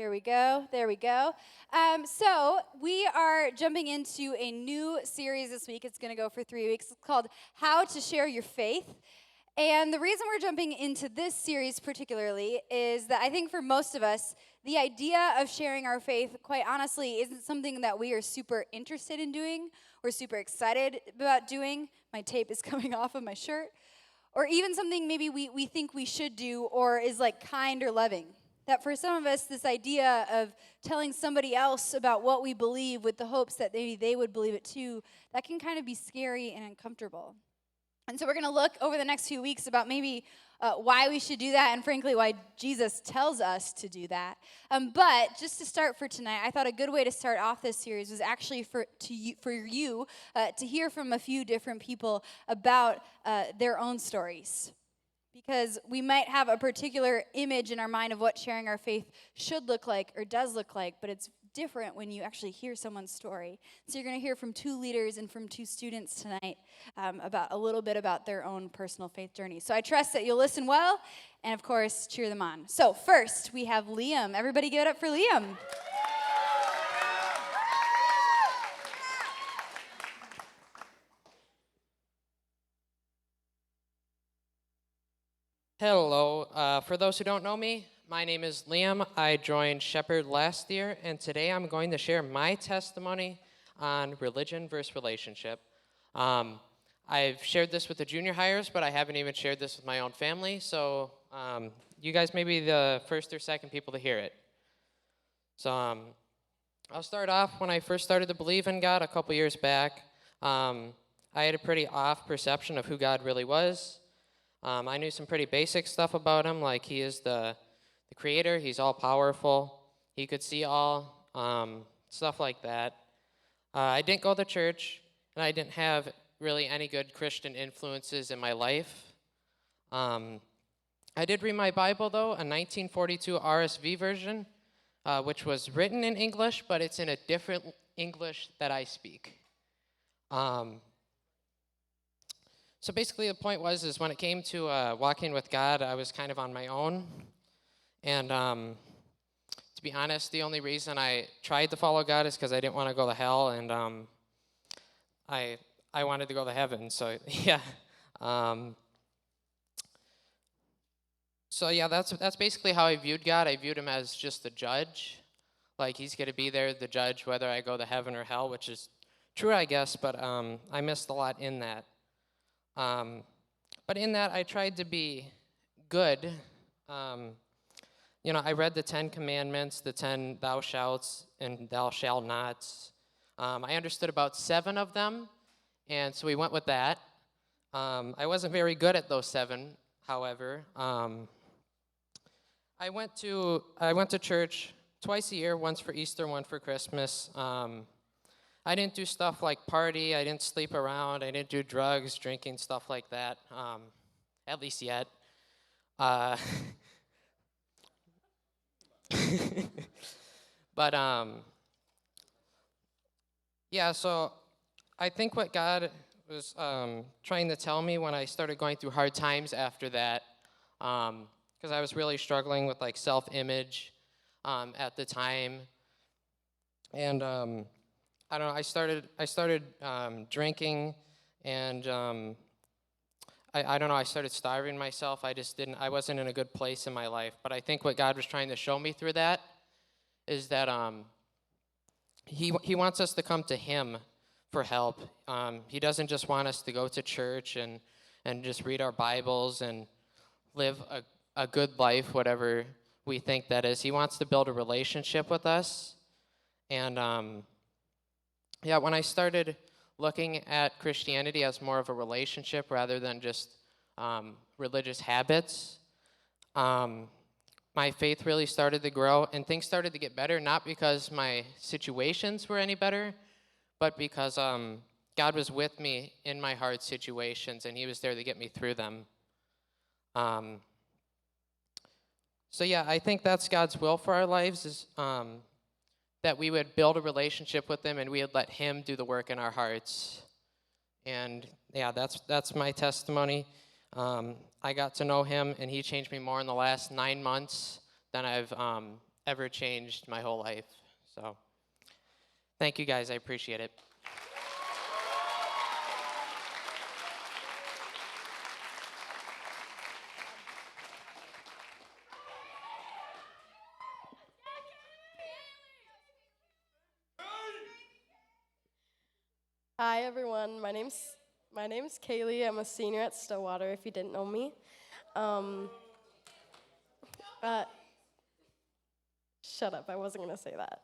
Here we go. There we go. So we are jumping into a new series this week. It's going to go for 3 weeks. It's called How to Share Your Faith. And the reason we're jumping into this series particularly is that I think for most of us, the idea of sharing our faith, quite honestly, isn't something that we are super interested in doing. We're super excited about doing. My tape is coming off of my shirt. Or even something maybe we think we should do or is like kind or loving. That for some of us, this idea of telling somebody else about what we believe with the hopes that maybe they would believe it too, that can kind of be scary and uncomfortable. And so we're going to look over the next few weeks about maybe why we should do that and frankly why Jesus tells us to do that. But just to start for tonight, I thought a good way to start off this series was actually for you to hear from a few different people about their own stories. Because we might have a particular image in our mind of what sharing our faith should look like or does look like, but it's different when you actually hear someone's story. So you're going to hear from two leaders and from two students tonight about a little bit about their own personal faith journey. So I trust that you'll listen well and, of course, cheer them on. So first, we have Liam. Everybody give it up for Liam. Hello. For those who don't know me, my name is Liam. I joined Shepherd last year, and today I'm going to share my testimony on religion versus relationship. I've shared this with the junior hires, but I haven't even shared this with my own family, so you guys may be the first or second people to hear it. So I'll start off when I first started to believe in God a couple years back. I had a pretty off perception of who God really was. I knew some pretty basic stuff about him, like he is the creator, he's all-powerful, he could see all, stuff like that. I didn't go to church, and I didn't have really any good Christian influences in my life. I did read my Bible, though, a 1942 RSV version, which was written in English, but it's in a different English that I speak. So basically the point is when it came to walking with God, I was kind of on my own. And to be honest, the only reason I tried to follow God is because I didn't want to go to hell, and I wanted to go to heaven. So yeah. That's basically how I viewed God. I viewed him as just the judge. Like he's going to be there, the judge, whether I go to heaven or hell, which is true, I guess, but I missed a lot in that. But in that, I tried to be good. I read the 10 Commandments, the 10 thou shalt and thou shalt nots. I understood about 7 of them, and so we went with that. I wasn't very good at those 7, however. I went to church twice a year, once for Easter, one for Christmas. I didn't do stuff like party, I didn't sleep around, I didn't do drugs, drinking, stuff like that, at least yet. But, so I think what God was trying to tell me when I started going through hard times after that, because I was really struggling with, like, self-image at the time, and I don't know, I started drinking, and I don't know, I started starving myself. I wasn't in a good place in my life. But I think what God was trying to show me through that is that he wants us to come to him for help. He doesn't just want us to go to church and just read our Bibles and live a good life, whatever we think that is. He wants to build a relationship with us. And when I started looking at Christianity as more of a relationship rather than just religious habits, my faith really started to grow, and things started to get better, not because my situations were any better, but because God was with me in my hard situations, and he was there to get me through them. I think that's God's will for our lives, is that we would build a relationship with him and we would let him do the work in our hearts. And that's my testimony. I got to know him, and he changed me more in the last 9 months than I've ever changed my whole life. So thank you guys, I appreciate it. Hi everyone, my name's Kaylee. I'm a senior at Stillwater. If you didn't know me, um, uh, shut up. I wasn't gonna say that.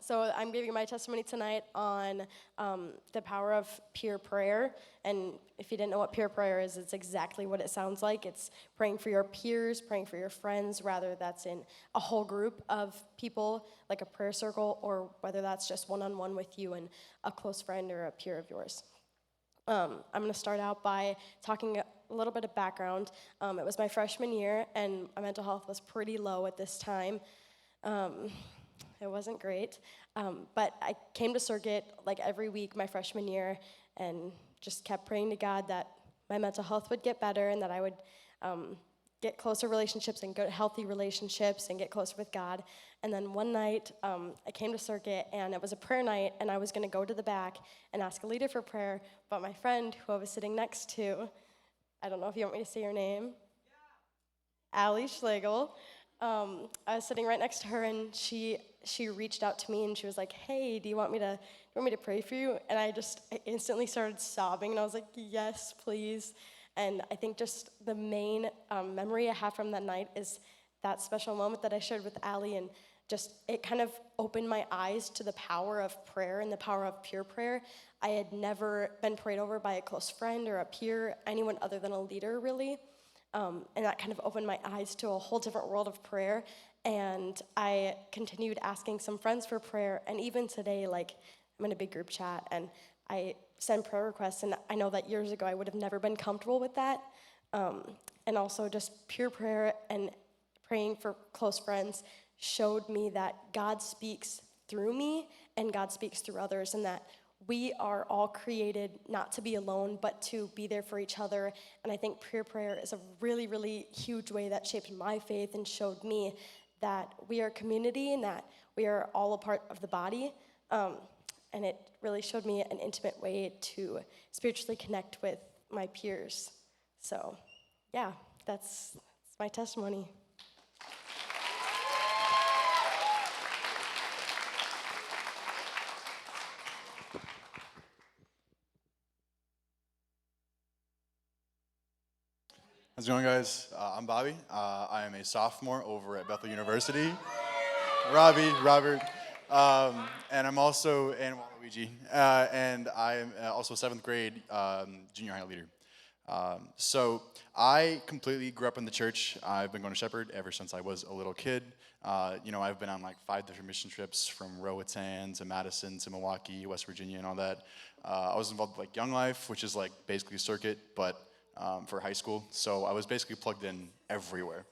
So I'm giving my testimony tonight on the power of peer prayer. And if you didn't know what peer prayer is, it's exactly what it sounds like. It's praying for your peers, praying for your friends, rather that's in a whole group of people, like a prayer circle, or whether that's just one-on-one with you and a close friend or a peer of yours. I'm going to start out by talking a little bit of background. It was my freshman year, and my mental health was pretty low at this time. It wasn't great, but I came to Circuit like every week my freshman year and just kept praying to God that my mental health would get better and that I would get closer relationships and good, healthy relationships and get closer with God. And then one night, I came to Circuit, and it was a prayer night, and I was going to go to the back and ask a leader for prayer, but my friend who I was sitting next to, I don't know if you want me to say your name, Allie Schlegel. I was sitting right next to her, and she reached out to me, and she was like, "Hey, do you want me to pray for you?" And I instantly started sobbing, and I was like, "Yes, please." And I think just the main memory I have from that night is that special moment that I shared with Allie, and just it kind of opened my eyes to the power of prayer and the power of peer prayer. I had never been prayed over by a close friend or a peer, anyone other than a leader, really. And that kind of opened my eyes to a whole different world of prayer. And I continued asking some friends for prayer. And even today, like, I'm in a big group chat, and I send prayer requests. And I know that years ago I would have never been comfortable with that. And also just pure prayer and praying for close friends showed me that God speaks through me and God speaks through others, and that we are all created not to be alone, but to be there for each other. And I think peer prayer is a really, really huge way that shaped my faith and showed me that we are a community and that we are all a part of the body. And it really showed me an intimate way to spiritually connect with my peers. So, yeah, that's my testimony. How's it going, guys? I'm Bobby. I am a sophomore over at Bethel University. Robert. And I'm also in Waluigi. And I am also a 7th grade junior high leader. So I completely grew up in the church. I've been going to Shepherd ever since I was a little kid. I've been on like 5 different mission trips from Roatan to Madison to Milwaukee, West Virginia, and all that. I was involved with like Young Life, which is like basically Circuit, but for high school. So I was basically plugged in everywhere.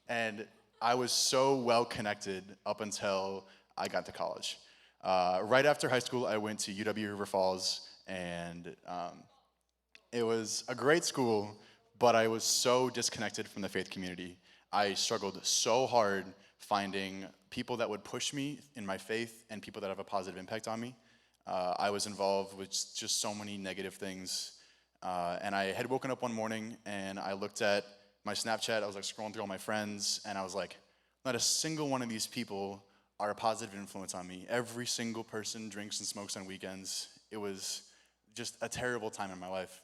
And I was so well connected up until I got to college. Right after high school, I went to UW River Falls, and it was a great school, but I was so disconnected from the faith community. I struggled so hard finding people that would push me in my faith and people that have a positive impact on me. I was involved with just so many negative things. And I had woken up one morning and I looked at my Snapchat. I was like scrolling through all my friends, and I was like, not a single one of these people are a positive influence on me. Every single person drinks and smokes on weekends. It was just a terrible time in my life.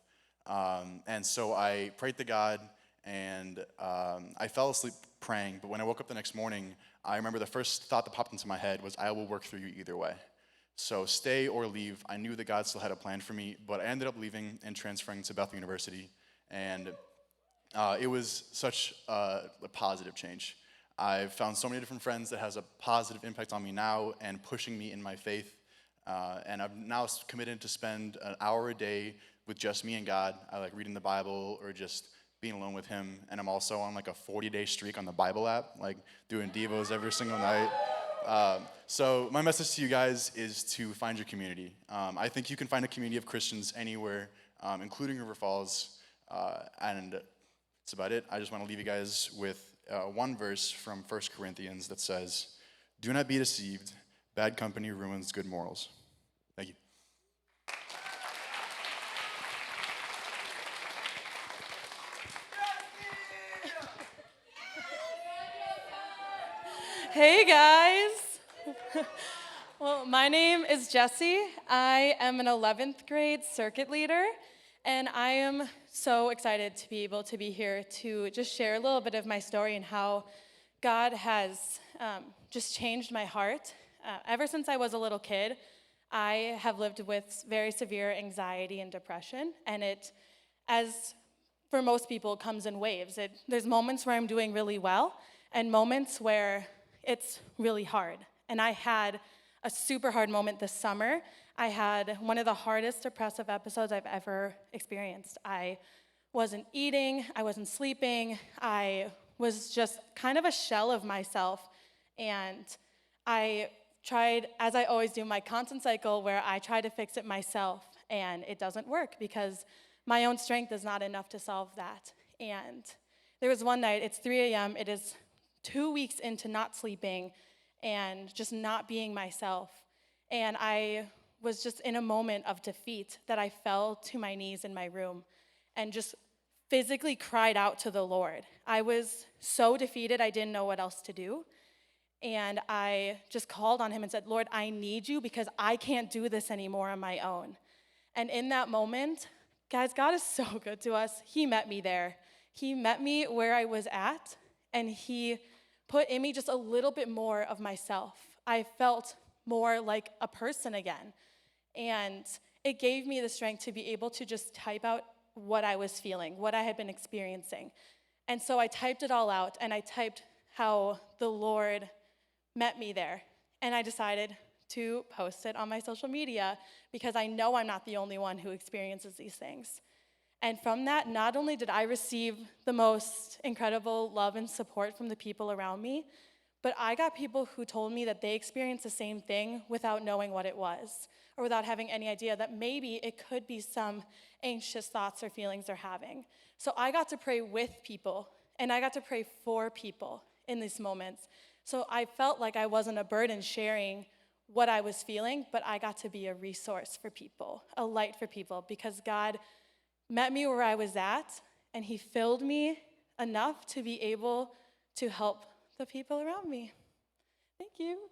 And so I prayed to God, and I fell asleep praying. But when I woke up the next morning, I remember the first thought that popped into my head was, I will work through you either way. So stay or leave. I knew that God still had a plan for me, but I ended up leaving and transferring to Bethel University. And it was such a positive change. I've found so many different friends that has a positive impact on me now and pushing me in my faith. And I'm now committed to spend an hour a day with just me and God. I like reading the Bible or just being alone with him. And I'm also on like a 40-day streak on the Bible app, like doing devos every single night. So my message to you guys is to find your community. I think you can find a community of Christians anywhere, including River Falls. And that's about it. I just want to leave you guys with one verse from 1 Corinthians that says, "Do not be deceived. Bad company ruins good morals." Thank you. Hey guys! Well, my name is Jessie. I am an 11th grade circuit leader, and I am so excited to be able to be here to just share a little bit of my story and how God has just changed my heart. Ever since I was a little kid, I have lived with very severe anxiety and depression, and it, as for most people, comes in waves. There's moments where I'm doing really well, and moments where it's really hard. And I had a super hard moment this summer. I had one of the hardest depressive episodes I've ever experienced. I wasn't eating, I wasn't sleeping, I was just kind of a shell of myself. And I tried, as I always do, my constant cycle where I try to fix it myself, and it doesn't work because my own strength is not enough to solve that. And there was one night, it's 3 a.m., it is 2 weeks into not sleeping and just not being myself. And I was just in a moment of defeat that I fell to my knees in my room and just physically cried out to the Lord. I was so defeated, I didn't know what else to do. And I just called on him and said, "Lord, I need you because I can't do this anymore on my own." And in that moment, guys, God is so good to us. He met me there. He met me where I was at, and he put in me just a little bit more of myself. I felt more like a person again. And it gave me the strength to be able to just type out what I was feeling, what I had been experiencing. And so I typed it all out, and I typed how the Lord met me there. And I decided to post it on my social media because I know I'm not the only one who experiences these things. And from that, not only did I receive the most incredible love and support from the people around me, but I got people who told me that they experienced the same thing without knowing what it was, or without having any idea that maybe it could be some anxious thoughts or feelings they're having. So I got to pray with people, and I got to pray for people in these moments. So I felt like I wasn't a burden sharing what I was feeling, but I got to be a resource for people, a light for people, because God met me where I was at, and he filled me enough to be able to help the people around me. Thank you.